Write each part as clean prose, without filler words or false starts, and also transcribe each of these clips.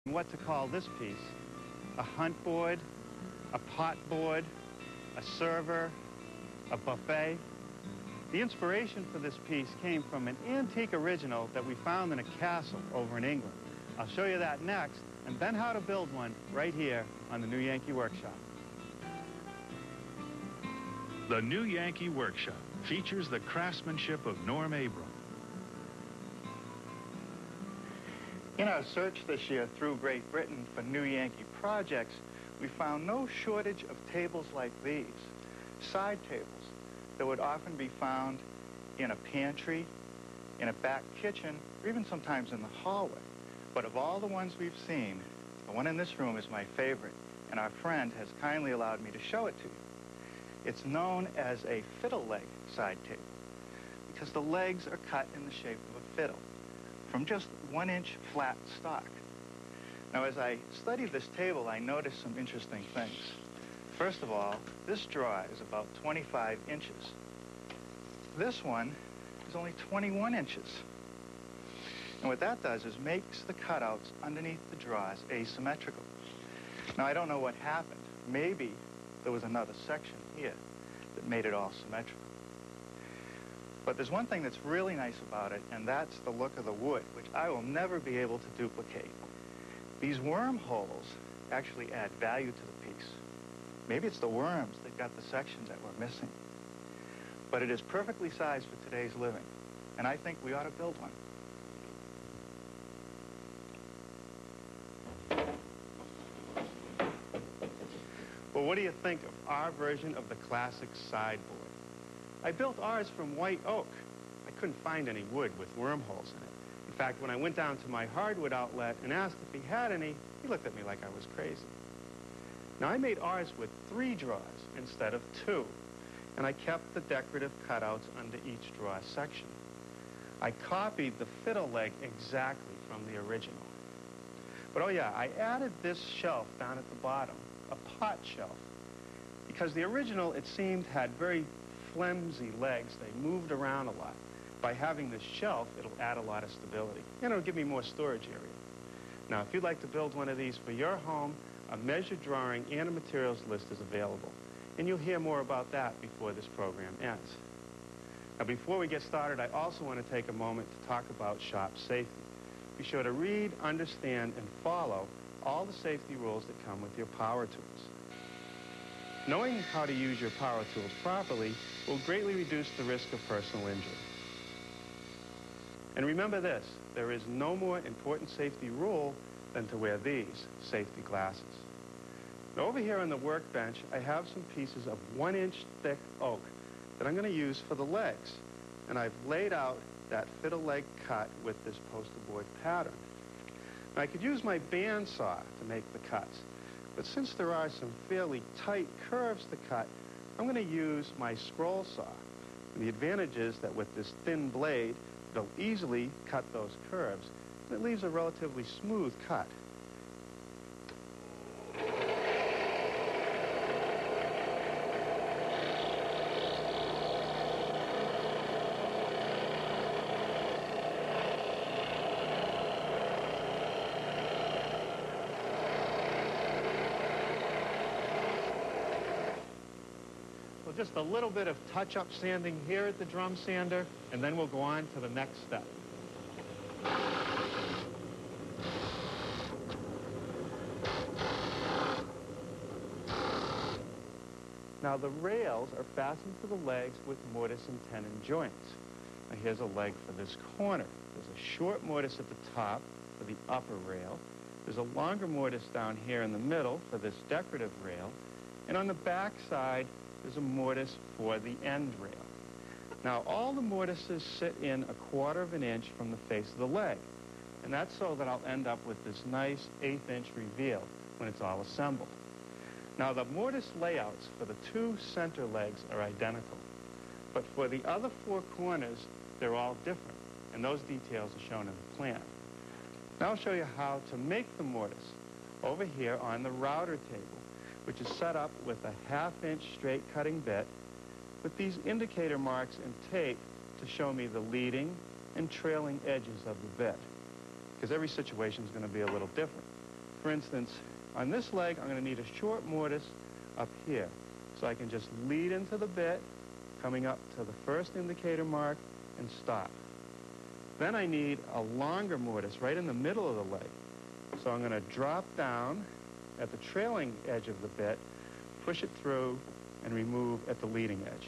What to call this piece: a hunt board, a pot board, a server, a buffet. The inspiration for this piece came from an antique original that we found in a castle over in England. I'll show you that next, and then how to build one right here on the New Yankee Workshop. The New Yankee Workshop features the craftsmanship of Norm Abram. In our search this year through Great Britain for New Yankee projects, we found no shortage of tables like these, side tables that would often be found in a pantry, in a back kitchen, or even sometimes in the hallway. But of all the ones we've seen, the one in this room is my favorite, and our friend has kindly allowed me to show it to you. It's known as a fiddle leg side table because the legs are cut in the shape of a fiddle from just 1-inch flat stock. Now, as I studied this table, I noticed some interesting things. First of all, this drawer is about 25 inches. This one is only 21 inches. And what that does is makes the cutouts underneath the drawers asymmetrical. Now, I don't know what happened. Maybe there was another section here that made it all symmetrical. But there's one thing that's really nice about it, and that's the look of the wood, which I will never be able to duplicate. These wormholes actually add value to the piece. Maybe it's the worms that got the sections that we're missing. But it is perfectly sized for today's living, and I think we ought to build one. Well, what do you think of our version of the classic sideboard? I built ours from white oak. I couldn't find any wood with wormholes in it. In fact, when I went down to my hardwood outlet and asked if he had any, he looked at me like I was crazy. Now, I made ours with 3 drawers instead of 2, and I kept the decorative cutouts under each drawer section. I copied the fiddle leg exactly from the original. But oh yeah, I added this shelf down at the bottom, a pot shelf, because the original, it seemed, had very flimsy legs. They moved around a lot. By having this shelf, it'll add a lot of stability, and it'll give me more storage area. Now, if you'd like to build one of these for your home, a measured drawing and a materials list is available, and you'll hear more about that before this program ends. Now, before we get started, I also want to take a moment to talk about shop safety. Be sure to read, understand, and follow all the safety rules that come with your power tools. Knowing how to use your power tools properly will greatly reduce the risk of personal injury. And remember this, there is no more important safety rule than to wear these safety glasses. Now, over here on the workbench, I have some pieces of 1-inch thick oak that I'm going to use for the legs. And I've laid out that fiddle leg cut with this poster board pattern. Now, I could use my bandsaw to make the cuts, but since there are some fairly tight curves to cut, I'm going to use my scroll saw. And the advantage is that with this thin blade, it'll easily cut those curves, and it leaves a relatively smooth cut. Just a little bit of touch-up sanding here at the drum sander, and then we'll go on to the next step. Now, the rails are fastened to the legs with mortise and tenon joints. Now, here's a leg for this corner. There's a short mortise at the top for the upper rail. There's a longer mortise down here in the middle for this decorative rail. And on the back side, there's a mortise for the end rail. Now, all the mortises sit in 1/4 inch from the face of the leg. And that's so that I'll end up with this nice 1/8 inch reveal when it's all assembled. Now, the mortise layouts for the 2 center legs are identical. But for the other 4 corners, they're all different. And those details are shown in the plan. Now I'll show you how to make the mortise over here on the router table, which is set up with a 1/2 inch straight cutting bit with these indicator marks and tape to show me the leading and trailing edges of the bit, because every situation is going to be a little different. for instance, on this leg, I'm going to need a short mortise up here. So I can just lead into the bit, coming up to the first indicator mark, and stop. Then I need a longer mortise right in the middle of the leg. So I'm going to drop down at the trailing edge of the bit, push it through, and remove at the leading edge.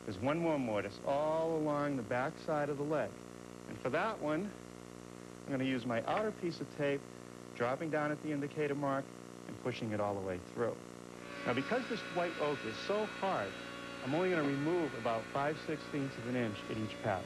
There's one more mortise all along the back side of the leg. And for that one, I'm going to use my outer piece of tape, dropping down at the indicator mark, and pushing it all the way through. Now, because this white oak is so hard, I'm only going to remove about 5/16 of an inch at each pass.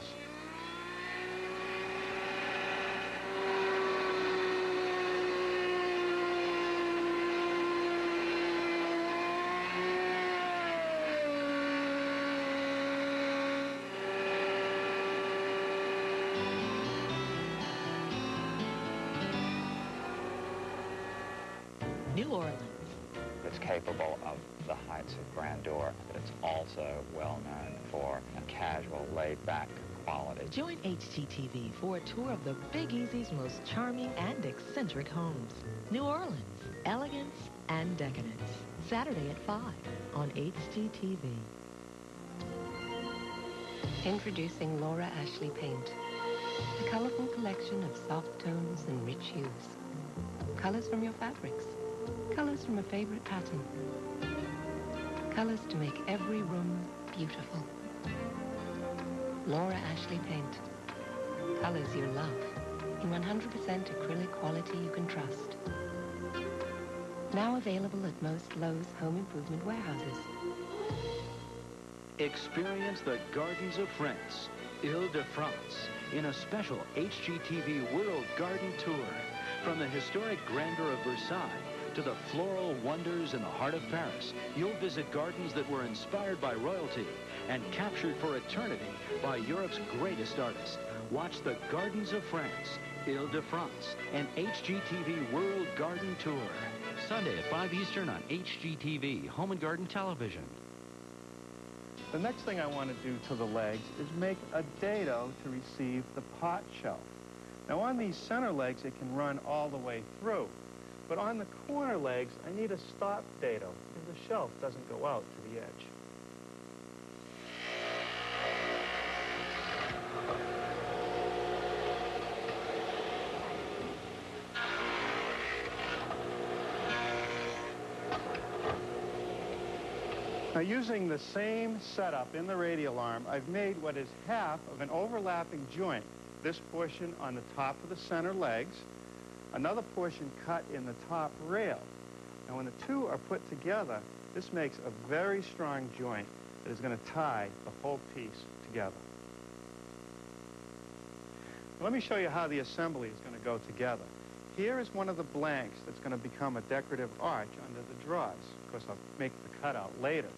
New Orleans. It's capable of the heights of grandeur, but it's also well known for a casual, laid-back quality. Join HGTV for a tour of the Big Easy's most charming and eccentric homes. New Orleans, elegance and decadence. Saturday at 5 on HGTV. Introducing Laura Ashley Paint. A colorful collection of soft tones and rich hues. Colors from your fabrics. Colors from a favorite pattern. Colors to make every room beautiful. Laura Ashley Paint. Colors you love in 100% acrylic quality you can trust. Now available at most Lowe's home improvement warehouses. Experience the Gardens of France, Ile-de-France, in a special HGTV World Garden Tour. From the historic grandeur of Versailles to the floral wonders in the heart of Paris, you'll visit gardens that were inspired by royalty and captured for eternity by Europe's greatest artists. Watch the Gardens of France, Ile-de-France, an HGTV World Garden Tour. Sunday at 5 Eastern on HGTV, Home and Garden Television. The next thing I want to do to the legs is make a dado to receive the pot shelf. Now on these center legs, it can run all the way through. But on the corner legs, I need a stop dado because the shelf doesn't go out to the edge. Now, using the same setup in the radial arm, I've made what is half of an overlapping joint. This portion on the top of the center legs, another portion cut in the top rail. Now, when the two are put together, this makes a very strong joint that is going to tie the whole piece together. Let me show you how the assembly is going to go together. Here is one of the blanks that's going to become a decorative arch under the drawers. Of course, I'll make the cutout later.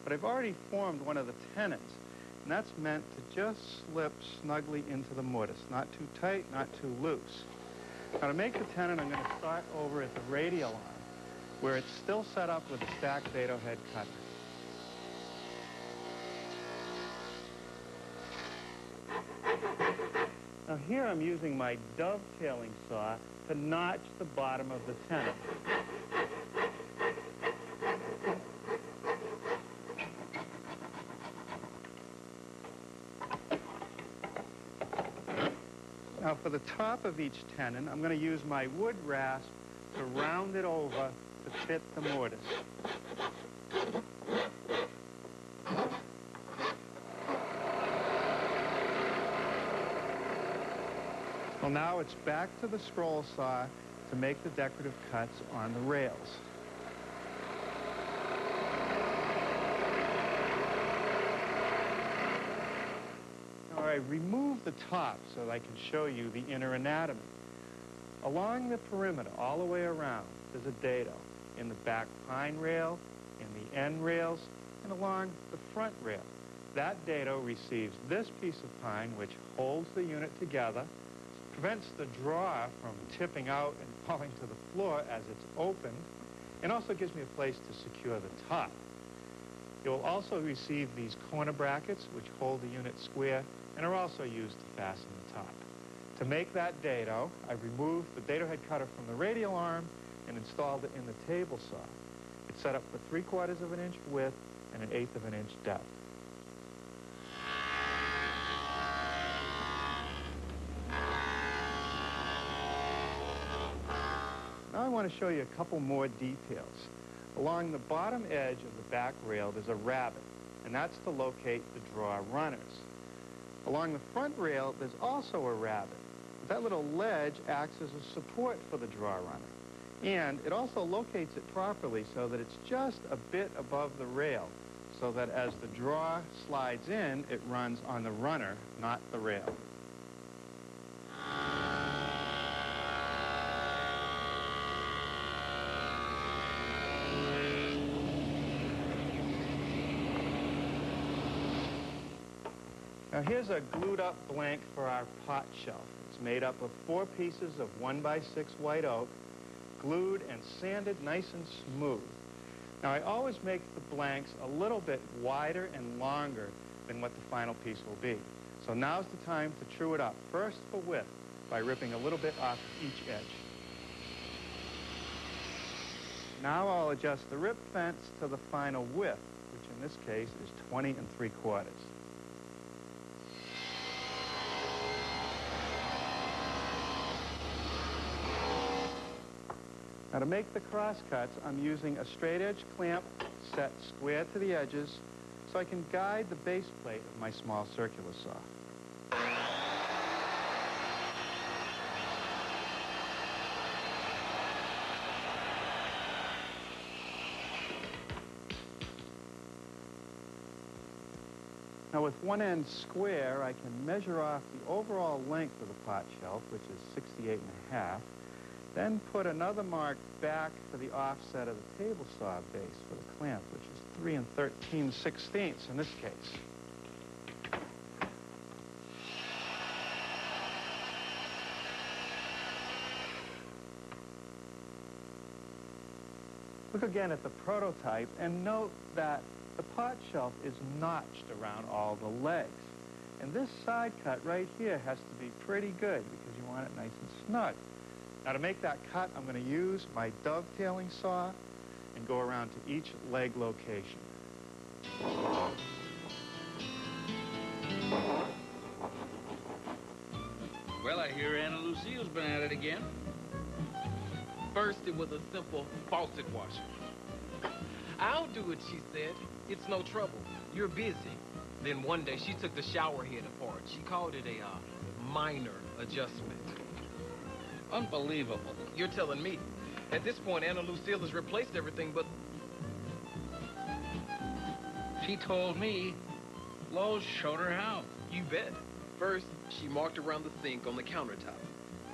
But I've already formed one of the tenons, and that's meant to just slip snugly into the mortise. Not too tight, not too loose. Now, to make the tenon, I'm going to start over at the radial arm, where it's still set up with a stacked dado head cutter. Now, here I'm using my dovetailing saw to notch the bottom of the tenon. Now, for the top of each tenon, I'm going to use my wood rasp to round it over to fit the mortise. Well, now it's back to the scroll saw to make the decorative cuts on the rails. I remove the top so that I can show you the inner anatomy. Along the perimeter, all the way around, there's a dado. In the back pine rail, in the end rails, and along the front rail. That dado receives this piece of pine, which holds the unit together, prevents the drawer from tipping out and falling to the floor as it's opened, and also gives me a place to secure the top. It will also receive these corner brackets, which hold the unit square, and are also used to fasten the top. To make that dado, I've removed the dado head cutter from the radial arm and installed it in the table saw. It's set up for 3/4 of an inch width and 1/8 of an inch depth. Now I want to show you a couple more details. Along the bottom edge of the back rail, there's a rabbet, and that's to locate the drawer runners. Along the front rail, there's also a rabbet. That little ledge acts as a support for the drawer runner. And it also locates it properly so that it's just a bit above the rail, so that as the drawer slides in, it runs on the runner, not the rail. Now here's a glued up blank for our pot shelf. It's made up of 4 pieces of 1x6 white oak, glued and sanded nice and smooth. Now I always make the blanks a little bit wider and longer than what the final piece will be. So now's the time to true it up, first for width, by ripping a little bit off each edge. Now I'll adjust the rip fence to the final width, which in this case is 20 3/4. Now to make the cross cuts, I'm using a straight edge clamp set square to the edges so I can guide the base plate of my small circular saw. Now with one end square, I can measure off the overall length of the pot shelf, which is 68 1/2. Then put another mark back for the offset of the table saw base for the clamp, which is 3 13/16 in this case. Look again at the prototype and note that the pot shelf is notched around all the legs. And this side cut right here has to be pretty good because you want it nice and snug. Now to make that cut, I'm going to use my dovetailing saw and go around to each leg location. Well, I hear Anna Lucille's been at it again. First, it was a simple faucet washer. I'll do it, she said. It's no trouble. You're busy. Then one day, she took the shower head apart. She called it a minor adjustment. Unbelievable. You're telling me. At this point, Anna Lucille has replaced everything, but... She told me Lowe's showed her how. You bet. First, she marked around the sink on the countertop,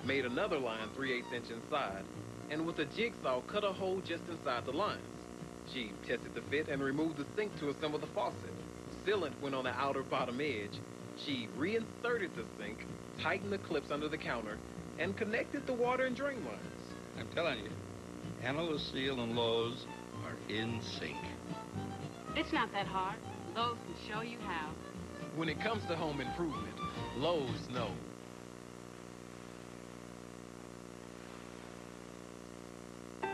made another line 3/8 inch inside, and with a jigsaw, cut a hole just inside the lines. She tested the fit and removed the sink to assemble the faucet. Sealant went on the outer bottom edge. She reinserted the sink, tightened the clips under the counter, and connected the water and drain lines. I'm telling you, Anna Lucille and Lowe's are in sync. It's not that hard. Lowe's can show you how. When it comes to home improvement, Lowe's knows.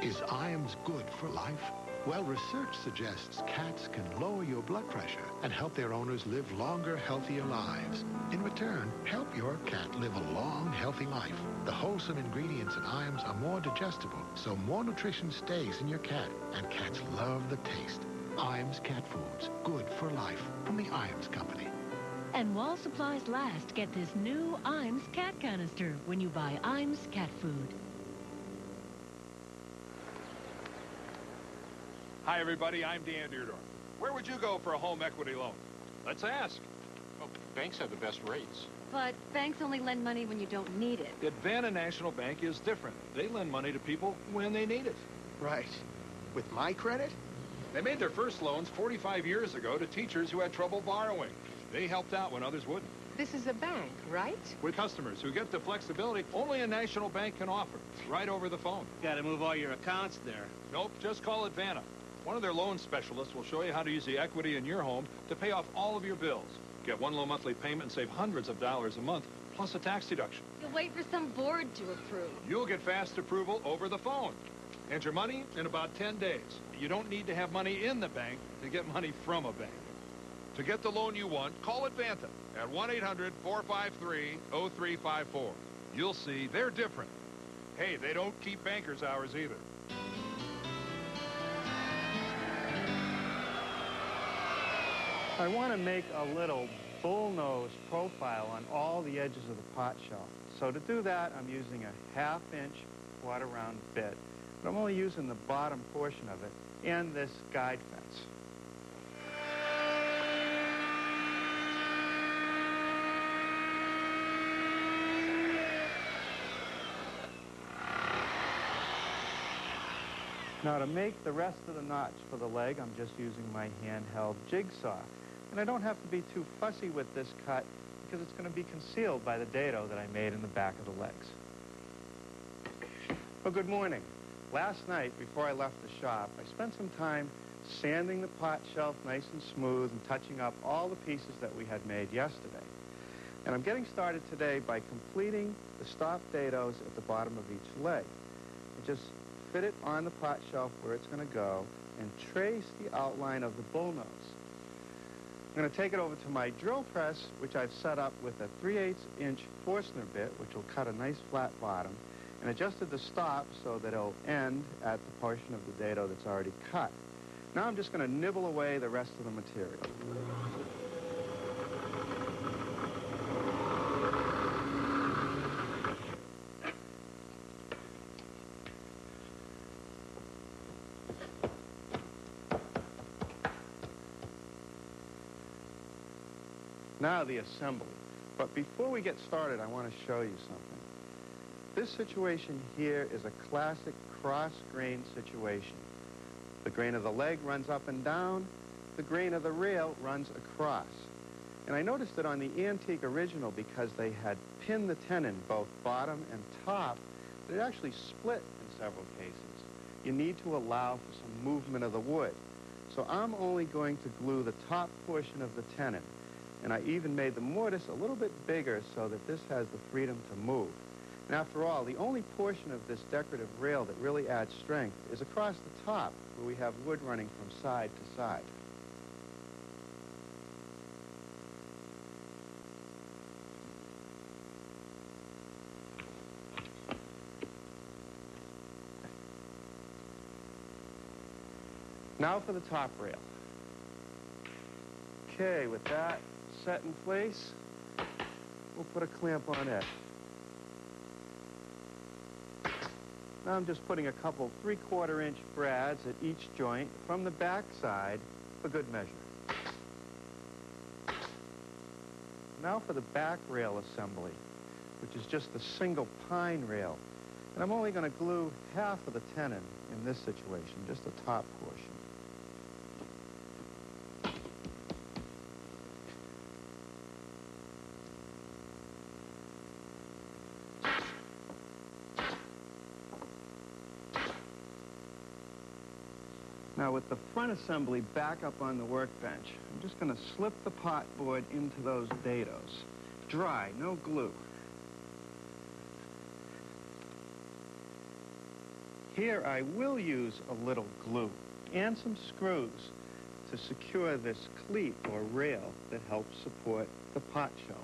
Is IAMS good for life? Well, research suggests cats can lower your blood pressure and help their owners live longer, healthier lives. In return, help your cat live a long, healthy life. The wholesome ingredients in IAMS are more digestible, so more nutrition stays in your cat, and cats love the taste. IAMS Cat Foods, good for life, from the IAMS Company. And while supplies last, get this new IAMS cat canister when you buy IAMS cat food. Hi, everybody. I'm Dan Deardorff. Where would you go for a home equity loan? Let's ask. Well, banks have the best rates. But banks only lend money when you don't need it. Advanta National Bank is different. They lend money to people when they need it. Right. With my credit? They made their first loans 45 years ago to teachers who had trouble borrowing. They helped out when others wouldn't. This is a bank, right? With customers who get the flexibility only a national bank can offer, right over the phone. Got to move all your accounts there. Nope, just call Advanta. One of their loan specialists will show you how to use the equity in your home to pay off all of your bills. Get one low monthly payment and save hundreds of dollars a month, plus a tax deduction. You'll wait for some board to approve. You'll get fast approval over the phone. And your money in about 10 days. You don't need to have money in the bank to get money from a bank. To get the loan you want, call Advanta at 1-800-453-0354. You'll see they're different. Hey, they don't keep bankers' hours either. I want to make a little bullnose profile on all the edges of the pot shelf. So to do that, I'm using a 1/2-inch quarter-round bit. But I'm only using the bottom portion of it and this guide fence. Now to make the rest of the notch for the leg, I'm just using my handheld jigsaw. And I don't have to be too fussy with this cut because it's going to be concealed by the dado that I made in the back of the legs. Well, good morning. Last night, before I left the shop, I spent some time sanding the pot shelf nice and smooth and touching up all the pieces that we had made yesterday. And I'm getting started today by completing the stop dados at the bottom of each leg. I just fit it on the pot shelf where it's going to go and trace the outline of the bullnose. I'm going to take it over to my drill press, which I've set up with a 3/8-inch Forstner bit, which will cut a nice flat bottom, and adjusted the stop so that it'll end at the portion of the dado that's already cut. Now I'm just going to nibble away the rest of the material. Now the assembly. But before we get started, I want to show you something. This situation here is a classic cross-grain situation. The grain of the leg runs up and down. The grain of the rail runs across. And I noticed that on the antique original, because they had pinned the tenon both bottom and top, that it actually split in several cases. You need to allow for some movement of the wood. So I'm only going to glue the top portion of the tenon. And I even made the mortise a little bit bigger so that this has the freedom to move. And after all, the only portion of this decorative rail that really adds strength is across the top, where we have wood running from side to side. Now for the top rail. Okay, with that set in place, we'll put a clamp on it. Now I'm just putting a couple 3/4-inch brads at each joint from the back side for good measure. Now for the back rail assembly, which is just the single pine rail. And I'm only going to glue half of the tenon in this situation, just the top portion. Now with the front assembly back up on the workbench, I'm just going to slip the pot board into those dados. Dry, no glue. Here I will use a little glue and some screws to secure this cleat or rail that helps support the pot shelf.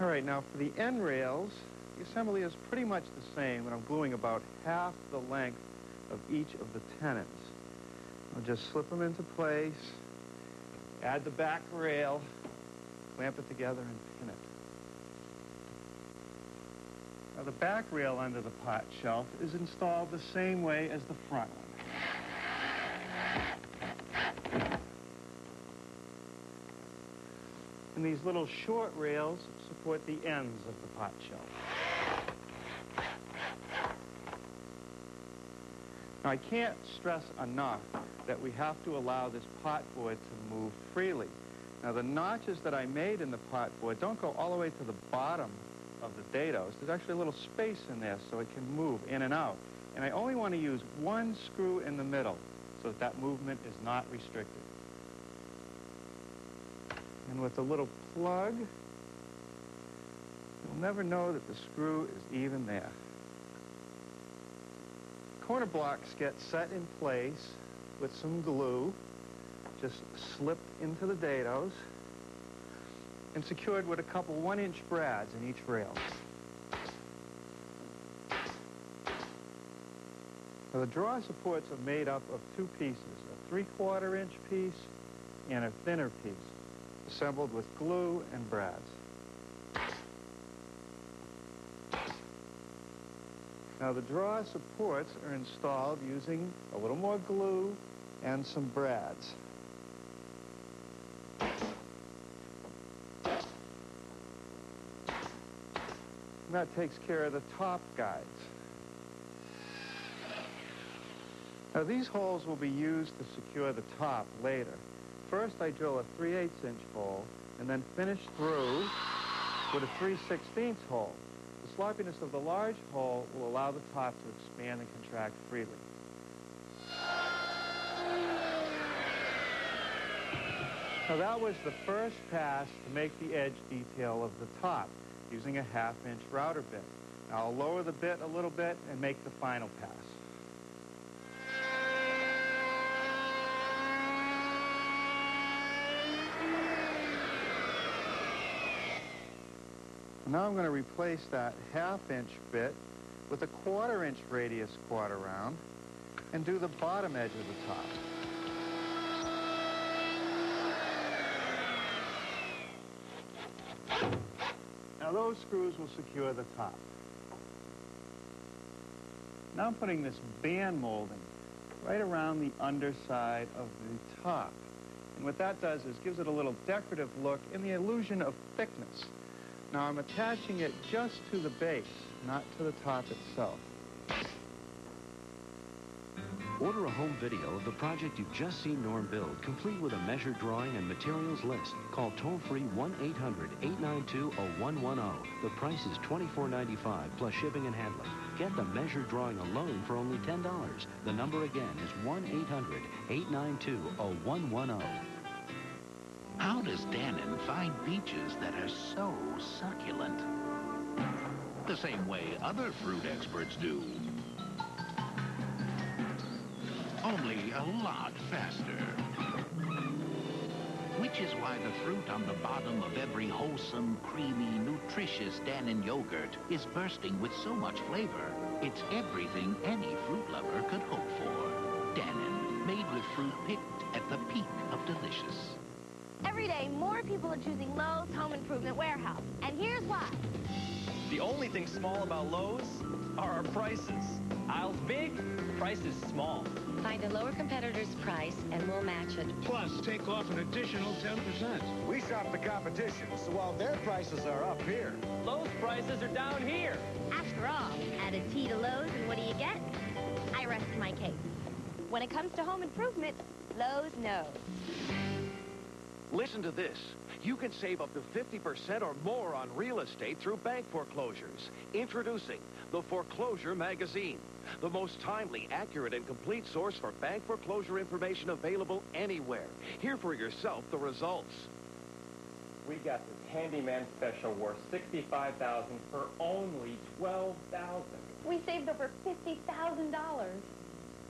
All right, now for the end rails, the assembly is pretty much the same, and I'm gluing about half the length of each of the tenons. I'll just slip them into place, add the back rail, clamp it together, and pin it. Now the back rail under the pot shelf is installed the same way as the front one. And these little short rails support the ends of the pot shelf. Now, I can't stress enough that we have to allow this pot board to move freely. Now, the notches that I made in the pot board don't go all the way to the bottom of the dados. There's actually a little space in there so it can move in and out. And I only want to use one screw in the middle so that that movement is not restricted. and with a little plug, you'll never know that the screw is even there. Corner blocks get set in place with some glue, just slipped into the dados, and secured with a couple 1-inch brads in each rail. Now, the drawer supports are made up of two pieces, a 3/4 inch piece and a thinner piece, assembled with glue and brads. Now, the drawer supports are installed using a little more glue and some brads. And that takes care of the top guides. Now, these holes will be used to secure the top later. First, I drill a 3/8 inch hole and then finish through with a 3/16 hole. The sloppiness of the large hole will allow the top to expand and contract freely. Now, that was the first pass to make the edge detail of the top using a 1/2 inch router bit. Now, I'll lower the bit a little bit and make the final pass. Now I'm going to replace that 1/2 inch bit with a 1/4 inch radius quarter round and do the bottom edge of the top. Now those screws will secure the top. Now I'm putting this band molding right around the underside of the top. And what that does is gives it a little decorative look and the illusion of thickness. Now I'm attaching it just to the base, not to the top itself. Order a home video of the project you've just seen Norm build, complete with a measured drawing and materials list. Call toll-free 1-800-892-0110. The price is $24.95 plus shipping and handling. Get the measured drawing alone for only $10. The number again is 1-800-892-0110. How does Dannon find beaches that are so succulent? The same way other fruit experts do. Only a lot faster. Which is why the fruit on the bottom of every wholesome, creamy, nutritious Dannon yogurt is bursting with so much flavor. It's everything any fruit lover could hope for. Dannon, made with fruit picked at the peak of delicious. Every day, more people are choosing Lowe's Home Improvement Warehouse. And here's why. The only thing small about Lowe's are our prices. Aisles big, prices small. Find a lower competitor's price and we'll match it. Plus, take off an additional 10%. We shop the competition, so while their prices are up here, Lowe's prices are down here. After all, add a T to Lowe's and what do you get? I rest my case. When it comes to home improvement, Lowe's knows. Listen to this. You can save up to 50% or more on real estate through bank foreclosures. Introducing the Foreclosure Magazine, the most timely, accurate, and complete source for bank foreclosure information available anywhere. Hear for yourself the results. We got this handyman special worth $65,000 for only $12,000. We saved over $50,000.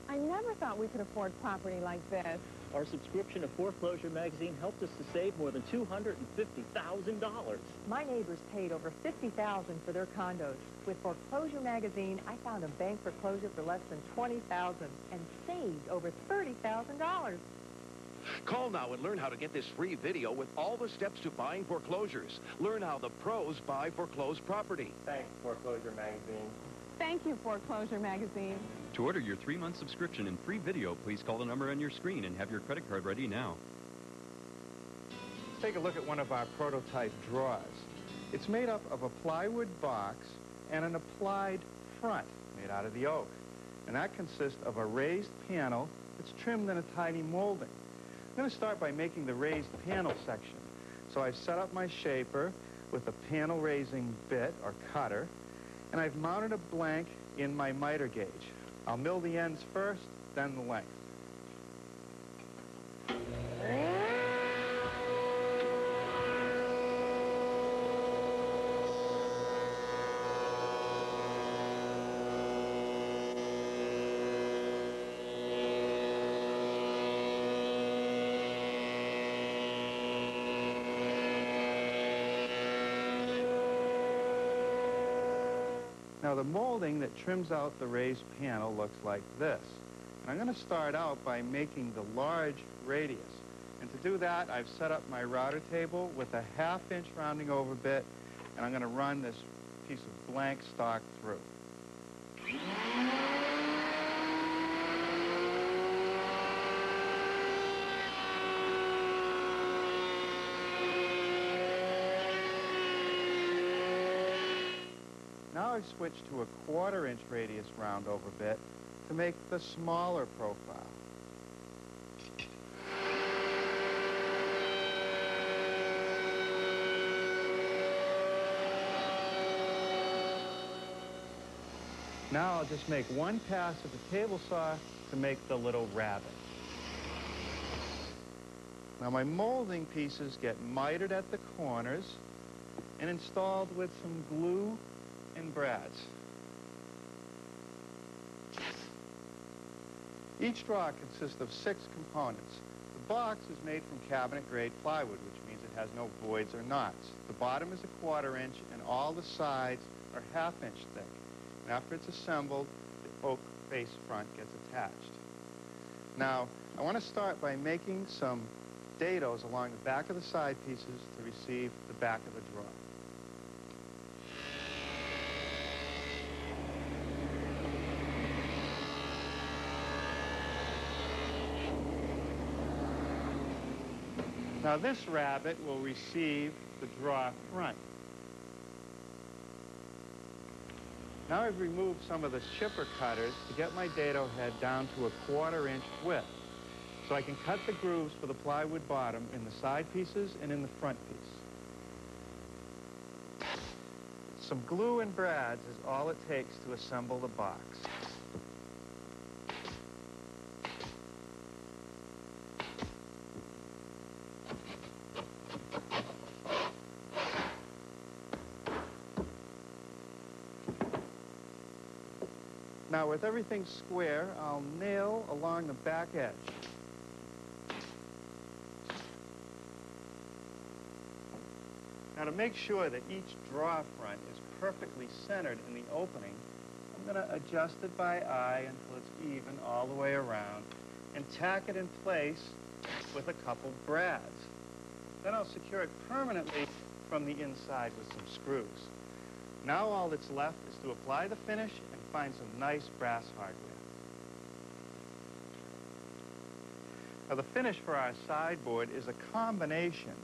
I never thought we could afford property like this. Our subscription to Foreclosure Magazine helped us to save more than $250,000. My neighbors paid over $50,000 for their condos. With Foreclosure Magazine, I found a bank foreclosure for less than $20,000 and saved over $30,000. Call now and learn how to get this free video with all the steps to buying foreclosures. Learn how the pros buy foreclosed property. Thanks, Foreclosure Magazine. Thank you, Foreclosure Magazine. To order your 3-month subscription and free video, please call the number on your screen and have your credit card ready now. Let's take a look at one of our prototype drawers. It's made up of a plywood box and an applied front made out of the oak. And that consists of a raised panel that's trimmed in a tiny molding. I'm going to start by making the raised panel section. So I've set up my shaper with a panel raising bit or cutter, and I've mounted a blank in my miter gauge. I'll mill the ends first, then the length. Now the molding that trims out the raised panel looks like this. And I'm going to start out by making the large radius. And to do that, I've set up my router table with a 1/2-inch rounding over bit, and I'm going to run this piece of blank stock through. Now I've switched to a 1/4-inch radius round over bit to make the smaller profile. Now I'll just make one pass of the table saw to make the little rabbit. Now my molding pieces get mitered at the corners and installed with some glue and brads. Each draw consists of 6 components. The box is made from cabinet-grade plywood, which means it has no voids or knots. The bottom is a 1/4-inch, and all the sides are 1/2-inch thick. And after it's assembled, the oak face front gets attached. Now, I want to start by making some dados along the back of the side pieces to receive the back of the drawer. Now this rabbit will receive the drawer front. Now I've removed some of the chipper cutters to get my dado head down to a 1/4-inch width, so I can cut the grooves for the plywood bottom in the side pieces and in the front piece. Some glue and brads is all it takes to assemble the box. Now, with everything square, I'll nail along the back edge. Now, to make sure that each drawer front is perfectly centered in the opening, I'm going to adjust it by eye until it's even all the way around and tack it in place with a couple brads. Then I'll secure it permanently from the inside with some screws. Now all that's left is to apply the finish and find some nice brass hardware. Now the finish for our sideboard is a combination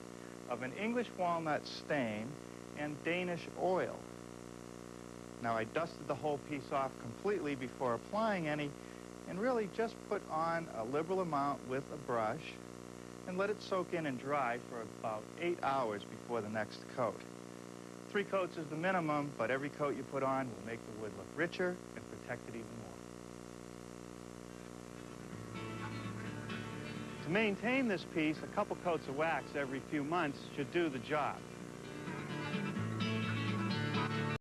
of an English walnut stain and Danish oil. Now I dusted the whole piece off completely before applying any and really just put on a liberal amount with a brush and let it soak in and dry for about 8 hours before the next coat. 3 coats is the minimum, but every coat you put on will make the wood look richer and protect it even more. To maintain this piece, a couple coats of wax every few months should do the job.